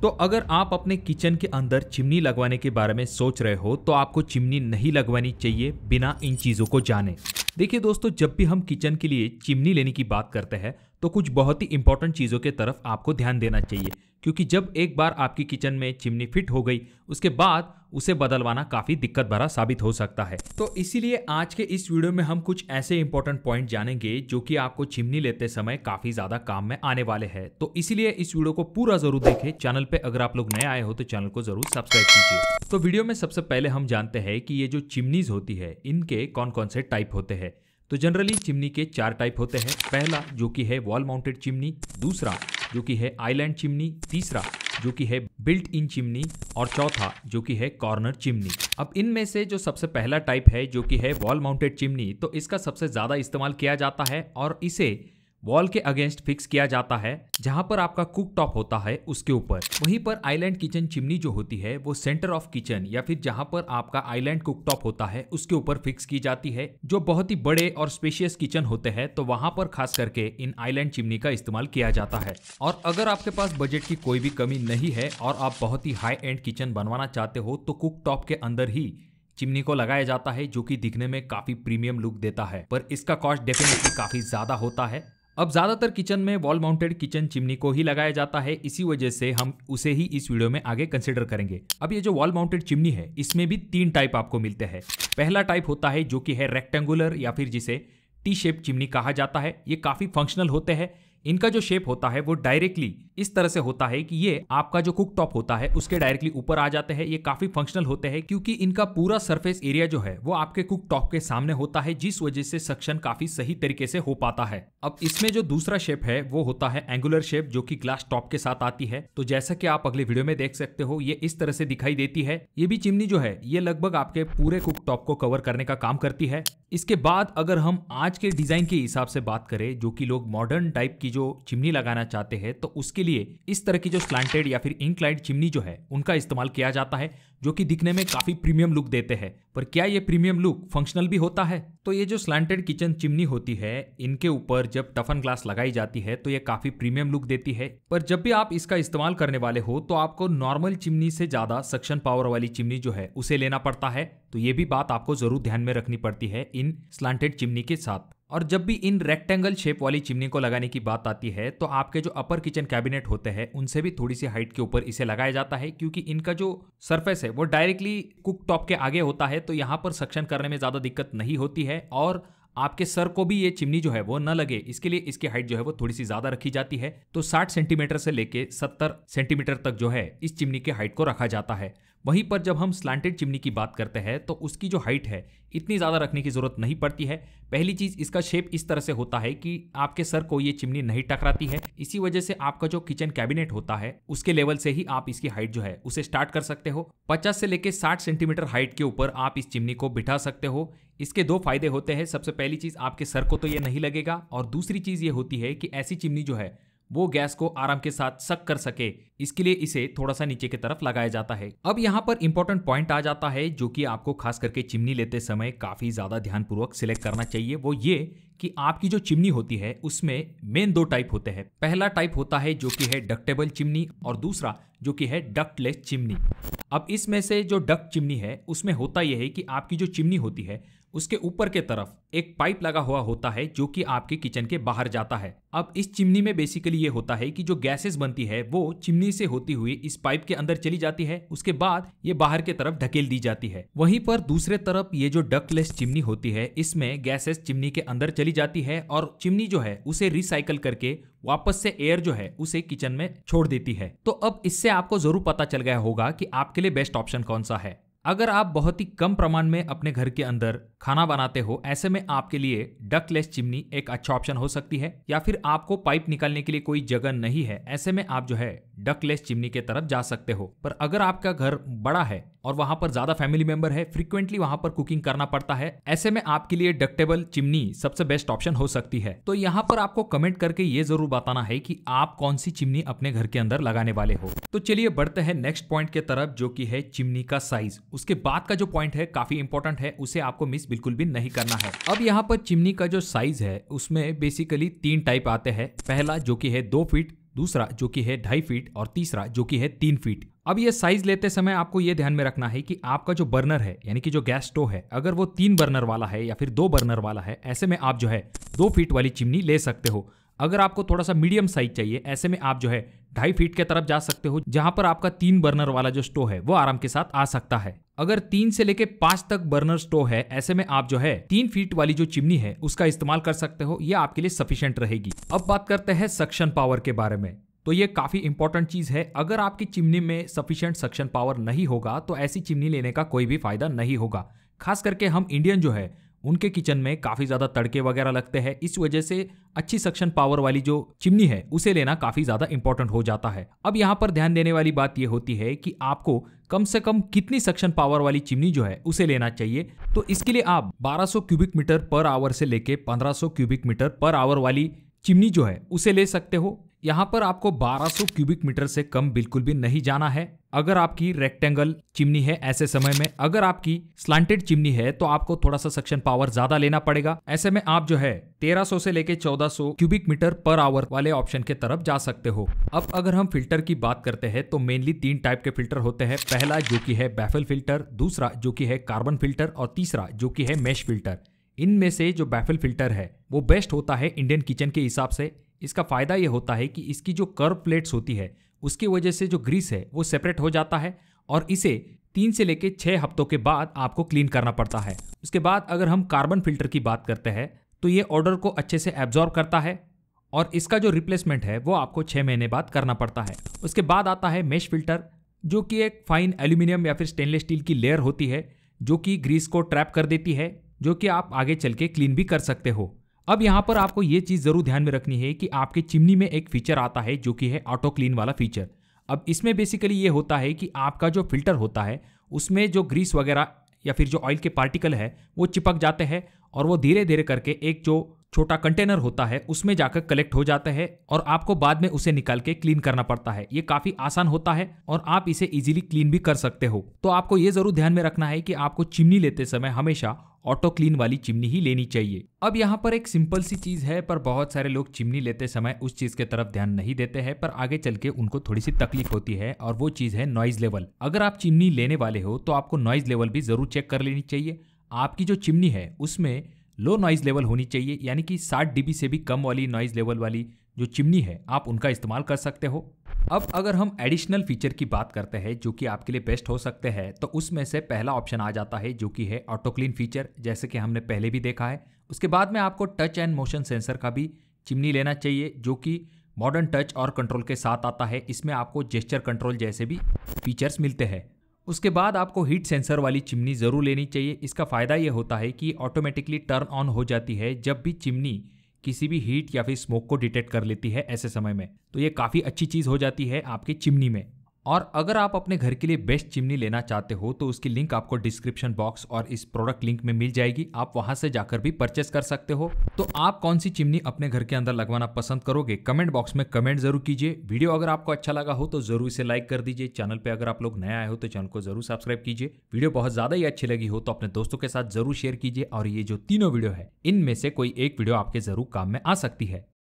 तो अगर आप अपने किचन के अंदर चिमनी लगवाने के बारे में सोच रहे हो तो आपको चिमनी नहीं लगवानी चाहिए बिना इन चीजों को जाने। देखिए दोस्तों, जब भी हम किचन के लिए चिमनी लेने की बात करते हैं तो कुछ बहुत ही इंपॉर्टेंट चीजों के तरफ आपको ध्यान देना चाहिए, क्योंकि जब एक बार आपकी किचन में चिमनी फिट हो गई उसके बाद उसे बदलवाना काफी दिक्कत भरा साबित हो सकता है। तो इसीलिए आज के इस वीडियो में हम कुछ ऐसे इंपॉर्टेंट पॉइंट जानेंगे जो कि आपको चिमनी लेते समय काफी ज्यादा काम में आने वाले हैं। तो इसीलिए इस वीडियो को पूरा जरूर देखें। चैनल पे अगर आप लोग नए आए हो तो चैनल को जरूर सब्सक्राइब कीजिए। तो वीडियो में सबसे पहले हम जानते हैं कि ये जो चिमनीज होती है इनके कौन कौन से टाइप होते हैं। तो जनरली चिमनी के 4 टाइप होते हैं। पहला जो कि है वॉल माउंटेड चिमनी, दूसरा जो कि है आइलैंड चिमनी, तीसरा जो कि है बिल्ट इन चिमनी और चौथा जो कि है कॉर्नर चिमनी। अब इनमें से जो सबसे पहला टाइप है जो कि है वॉल माउंटेड चिमनी, तो इसका सबसे ज्यादा इस्तेमाल किया जाता है और इसे वॉल के अगेंस्ट फिक्स किया जाता है जहां पर आपका कुक टॉप होता है उसके ऊपर। वहीं पर आइलैंड किचन चिमनी जो होती है वो सेंटर ऑफ किचन या फिर जहां पर आपका आइलैंड कुक टॉप होता है उसके ऊपर फिक्स की जाती है। जो बहुत ही बड़े और स्पेशियस किचन होते हैं तो वहां पर खास करके इन आइलैंड चिमनी का इस्तेमाल किया जाता है। और अगर आपके पास बजट की कोई भी कमी नहीं है और आप बहुत ही हाई एंड किचन बनवाना चाहते हो तो कुक टॉप के अंदर ही चिमनी को लगाया जाता है, जो कि दिखने में काफी प्रीमियम लुक देता है, पर इसका कॉस्ट डेफिनेटली काफी ज्यादा होता है। अब ज्यादातर किचन में वॉल माउंटेड किचन चिमनी को ही लगाया जाता है, इसी वजह से हम उसे ही इस वीडियो में आगे कंसिडर करेंगे। अब ये जो वॉल माउंटेड चिमनी है इसमें भी 3 टाइप आपको मिलते हैं। पहला टाइप होता है जो कि है रेक्टेंगुलर या फिर जिसे टी शेप चिमनी कहा जाता है। ये काफी फंक्शनल होते हैं। इनका जो शेप होता है वो डायरेक्टली इस तरह से होता है कि ये आपका जो कुक टॉप होता है उसके डायरेक्टली ऊपर आ जाते हैं। ये काफी फंक्शनल होते हैं क्योंकि इनका पूरा सरफेस एरिया जो है वो आपके कुक टॉप के सामने होता है, जिस वजह से सक्शन काफी सही तरीके से हो पाता है। अब इसमें जो दूसरा शेप है वो होता है एंगुलर शेप, जो कि ग्लास टॉप के साथ आती है। तो जैसा कि आप अगले वीडियो में देख सकते हो ये इस तरह से दिखाई देती है। ये भी चिमनी जो है ये लगभग आपके पूरे कुक टॉप को कवर करने का काम करती है। इसके बाद अगर हम आज के डिजाइन के हिसाब से बात करें, जो कि लोग मॉडर्न टाइप की जो चिमनी लगाना चाहते हैं, तो उसके लिए इस तरह की जो स्लैंटेड या फिर इंक्लाइंड चिमनी जो है उनका इस्तेमाल किया जाता है, जो कि दिखने में काफी प्रीमियम लुक देते हैं। पर क्या ये प्रीमियम लुक फंक्शनल भी होता है? तो ये जो स्लैंटेड किचन चिमनी होती है इनके ऊपर जब टफन ग्लास लगाई जाती है तो ये काफी प्रीमियम लुक देती है। पर जब भी आप इसका इस्तेमाल करने वाले हो तो आपको नॉर्मल चिमनी से ज्यादा सक्शन पावर वाली चिमनी जो है उसे लेना पड़ता है। तो ये भी बात आपको जरूर ध्यान में रखनी पड़ती है इन स्लैंटेड चिमनी के साथ। और जब भी इन रेक्टेंगल शेप वाली चिमनी को लगाने की बात आती है तो आपके जो अपर किचन कैबिनेट होते हैं उनसे भी थोड़ी सी हाइट के ऊपर इसे लगाया जाता है, क्योंकि इनका जो सरफेस है वो डायरेक्टली कुक टॉप के आगे होता है। तो यहाँ पर सक्शन करने में ज्यादा दिक्कत नहीं होती है और आपके सर को भी ये चिमनी जो है वो न लगे, इसके लिए इसकी हाइट जो है वो थोड़ी सी ज्यादा रखी जाती है। तो 60 सेंटीमीटर से लेके 70 सेंटीमीटर तक जो है इस चिमनी के हाइट को रखा जाता है। वहीं पर जब हम स्लैंटेड चिमनी की बात करते हैं तो उसकी जो हाइट है इतनी ज्यादा रखने की जरूरत नहीं पड़ती है। पहली चीज, इसका शेप इस तरह से होता है कि आपके सर को ये चिमनी नहीं टकराती है। इसी वजह से आपका जो किचन कैबिनेट होता है उसके लेवल से ही आप इसकी हाइट जो है उसे स्टार्ट कर सकते हो। 50 से लेके 60 सेंटीमीटर हाइट के ऊपर आप इस चिमनी को बिठा सकते हो। इसके 2 फायदे होते हैं। सबसे पहली चीज, आपके सर को तो ये नहीं लगेगा, और दूसरी चीज ये होती है कि ऐसी चिमनी जो है वो गैस को आराम के साथ सक कर सके, इसके लिए इसे थोड़ा सा नीचे की तरफ लगाया जाता है। अब यहाँ पर इंपॉर्टेंट पॉइंट आ जाता है जो कि आपको खास करके चिमनी लेते समय काफी ज्यादा ध्यानपूर्वक सिलेक्ट करना चाहिए। वो ये कि आपकी जो चिमनी होती है उसमें मेन 2 टाइप होते हैं। पहला टाइप होता है जो कि है डक्टेबल चिमनी और दूसरा जो कि है डक्टलेस चिमनी। अब इसमें से जो डक्ट चिमनी है उसमें होता यह है कि आपकी जो चिमनी होती है उसके ऊपर के तरफ एक पाइप लगा हुआ होता है जो कि आपके किचन के बाहर जाता है। अब इस चिमनी में बेसिकली ये होता है कि जो गैसेस बनती है वो चिमनी से होती हुई इस पाइप के अंदर चली जाती है, उसके बाद ये बाहर के तरफ ढकेल दी जाती है। वहीं पर दूसरे तरफ ये जो डक्टलेस चिमनी होती है इसमें गैसेस चिमनी के अंदर चली जाती है और चिमनी जो है उसे रिसाइकल करके वापस से एयर जो है उसे किचन में छोड़ देती है। तो अब इससे आपको जरूर पता चल गया होगा कि आपके लिए बेस्ट ऑप्शन कौन सा है। अगर आप बहुत ही कम प्रमाण में अपने घर के अंदर खाना बनाते हो, ऐसे में आपके लिए डक्टलेस चिमनी एक अच्छा ऑप्शन हो सकती है। या फिर आपको पाइप निकालने के लिए कोई जगह नहीं है, ऐसे में आप जो है डक्टलेस चिमनी के तरफ जा सकते हो। पर अगर आपका घर बड़ा है और वहां पर ज्यादा फैमिली मेंबर है, फ्रीक्वेंटली वहां पर कुकिंग करना पड़ता है, ऐसे में आपके लिए डक्टेबल चिमनी सबसे बेस्ट ऑप्शन हो सकती है। तो यहाँ पर आपको कमेंट करके ये जरूर बताना है कि आप कौन सी चिमनी अपने घर के अंदर लगाने वाले हो। तो चलिए बढ़ते हैं नेक्स्ट पॉइंट के तरफ जो कि है चिमनी का साइज। उसके बाद का जो पॉइंट है काफी इंपॉर्टेंट है, उसे आपको मिस बिल्कुल भी नहीं करना है। अब यहाँ पर चिमनी का जो साइज है उसमें बेसिकली 3 टाइप आते हैं। पहला जो कि है 2 फीट, दूसरा जो कि है 2.5 फीट और तीसरा जो कि है 3 फीट। अब ये साइज लेते समय आपको ये ध्यान में रखना है कि आपका जो बर्नर है यानी कि जो गैस स्टोव है अगर वो 3 बर्नर वाला है या फिर 2 बर्नर वाला है, ऐसे में आप जो है 2 फीट वाली चिमनी ले सकते हो। अगर आपको थोड़ा सा मीडियम साइज चाहिए, ऐसे में आप जो है 2.5 फीट के तरफ जा सकते हो, जहां पर आपका 3 बर्नर वाला जो स्टोव है वो आराम के साथ आ सकता है। अगर 3 से लेके 5 तक बर्नर स्टोव है, ऐसे में आप जो है 3 फीट वाली जो चिमनी है उसका इस्तेमाल कर सकते हो, यह आपके लिए सफिशिएंट रहेगी। अब बात करते हैं सक्शन पावर के बारे में। तो ये काफी इंपॉर्टेंट चीज है। अगर आपकी चिमनी में सफिशिएंट सक्शन पावर नहीं होगा तो ऐसी चिमनी लेने का कोई भी फायदा नहीं होगा। खास करके हम इंडियन जो है उनके किचन में काफी ज्यादा तड़के वगैरह लगते हैं, इस वजह से अच्छी सक्शन पावर वाली जो चिमनी है उसे लेना काफी ज्यादा इंपॉर्टेंट हो जाता है। अब यहाँ पर ध्यान देने वाली बात यह होती है कि आपको कम से कम कितनी सक्शन पावर वाली चिमनी जो है उसे लेना चाहिए। तो इसके लिए आप 1200 क्यूबिक मीटर पर आवर से लेके 1500 क्यूबिक मीटर पर आवर वाली चिमनी जो है उसे ले सकते हो। यहाँ पर आपको 1200 क्यूबिक मीटर से कम बिल्कुल भी नहीं जाना है अगर आपकी रेक्टेंगल चिमनी है। ऐसे समय में अगर आपकी स्लांटेड चिमनी है तो आपको थोड़ा सा सक्शन पावर ज्यादा लेना पड़ेगा। ऐसे में आप जो है 1300 से लेके 1400 क्यूबिक मीटर पर आवर वाले ऑप्शन के तरफ जा सकते हो। अब अगर हम फिल्टर की बात करते हैं तो मेनली 3 टाइप के फिल्टर होते हैं। पहला जो कि है बैफल फिल्टर, दूसरा जो कि है कार्बन फिल्टर और तीसरा जो कि है मैश फिल्टर। इनमें से जो बैफल फिल्टर है वो बेस्ट होता है इंडियन किचन के हिसाब से। इसका फायदा ये होता है कि इसकी जो कर्व प्लेट्स होती है उसकी वजह से जो ग्रीस है वो सेपरेट हो जाता है और इसे 3 से लेके 6 हफ्तों के बाद आपको क्लीन करना पड़ता है। उसके बाद अगर हम कार्बन फिल्टर की बात करते हैं तो ये ऑर्डर को अच्छे से एब्जॉर्ब करता है और इसका जो रिप्लेसमेंट है वो आपको 6 महीने बाद करना पड़ता है। उसके बाद आता है मैश फिल्टर, जो कि एक फाइन एल्यूमिनियम या फिर स्टेनलेस स्टील की लेयर होती है जो कि ग्रीस को ट्रैप कर देती है, जो कि आप आगे चल के क्लीन भी कर सकते हो। अब यहाँ पर आपको ये चीज़ ज़रूर ध्यान में रखनी है कि आपके चिमनी में एक फीचर आता है जो कि है ऑटो क्लीन वाला फीचर। अब इसमें बेसिकली ये होता है कि आपका जो फिल्टर होता है उसमें जो ग्रीस वगैरह या फिर जो ऑयल के पार्टिकल है वो चिपक जाते हैं और वो धीरे धीरे करके एक जो छोटा कंटेनर होता है उसमें जाकर कलेक्ट हो जाता है और आपको बाद में उसे निकाल के क्लीन करना पड़ता है। ये काफ़ी आसान होता है और आप इसे इजीली क्लीन भी कर सकते हो। तो आपको ये ज़रूर ध्यान में रखना है कि आपको चिमनी लेते समय हमेशा ऑटो क्लीन वाली चिमनी ही लेनी चाहिए। अब यहाँ पर एक सिंपल सी चीज है, पर बहुत सारे लोग चिमनी लेते समय उस चीज के तरफ ध्यान नहीं देते हैं, पर आगे चल के उनको थोड़ी सी तकलीफ होती है और वो चीज है नॉइज लेवल। अगर आप चिमनी लेने वाले हो तो आपको नॉइज लेवल भी जरूर चेक कर लेनी चाहिए। आपकी जो चिमनी है उसमें लो नॉइज लेवल होनी चाहिए, यानी कि 60 dB से भी कम वाली नॉइज लेवल वाली जो चिमनी है आप उनका इस्तेमाल कर सकते हो। अब अगर हम एडिशनल फीचर की बात करते हैं जो कि आपके लिए बेस्ट हो सकते हैं, तो उसमें से पहला ऑप्शन आ जाता है जो कि है ऑटो क्लीन फीचर, जैसे कि हमने पहले भी देखा है। उसके बाद में आपको टच एंड मोशन सेंसर का भी चिमनी लेना चाहिए जो कि मॉडर्न टच और कंट्रोल के साथ आता है। इसमें आपको जेस्चर कंट्रोल जैसे भी फीचर्स मिलते हैं। उसके बाद आपको हीट सेंसर वाली चिमनी ज़रूर लेनी चाहिए। इसका फ़ायदा ये होता है कि ऑटोमेटिकली टर्न ऑन हो जाती है जब भी चिमनी किसी भी हीट या फिर स्मोक को डिटेक्ट कर लेती है ऐसे समय में। तो ये काफ़ी अच्छी चीज़ हो जाती है आपकी चिमनी में। और अगर आप अपने घर के लिए बेस्ट चिमनी लेना चाहते हो तो उसकी लिंक आपको डिस्क्रिप्शन बॉक्स और इस प्रोडक्ट लिंक में मिल जाएगी, आप वहां से जाकर भी परचेस कर सकते हो। तो आप कौन सी चिमनी अपने घर के अंदर लगवाना पसंद करोगे, कमेंट बॉक्स में कमेंट जरूर कीजिए। वीडियो अगर आपको अच्छा लगा हो तो जरूर इसे लाइक कर दीजिए। चैनल पे अगर आप लोग नए आए हो तो चैनल को जरूर सब्सक्राइब कीजिए। वीडियो बहुत ज्यादा ही अच्छी लगी हो तो अपने दोस्तों के साथ जरूर शेयर कीजिए। और ये जो तीनों वीडियो है इनमें से कोई एक वीडियो आपके जरूर काम में आ सकती है।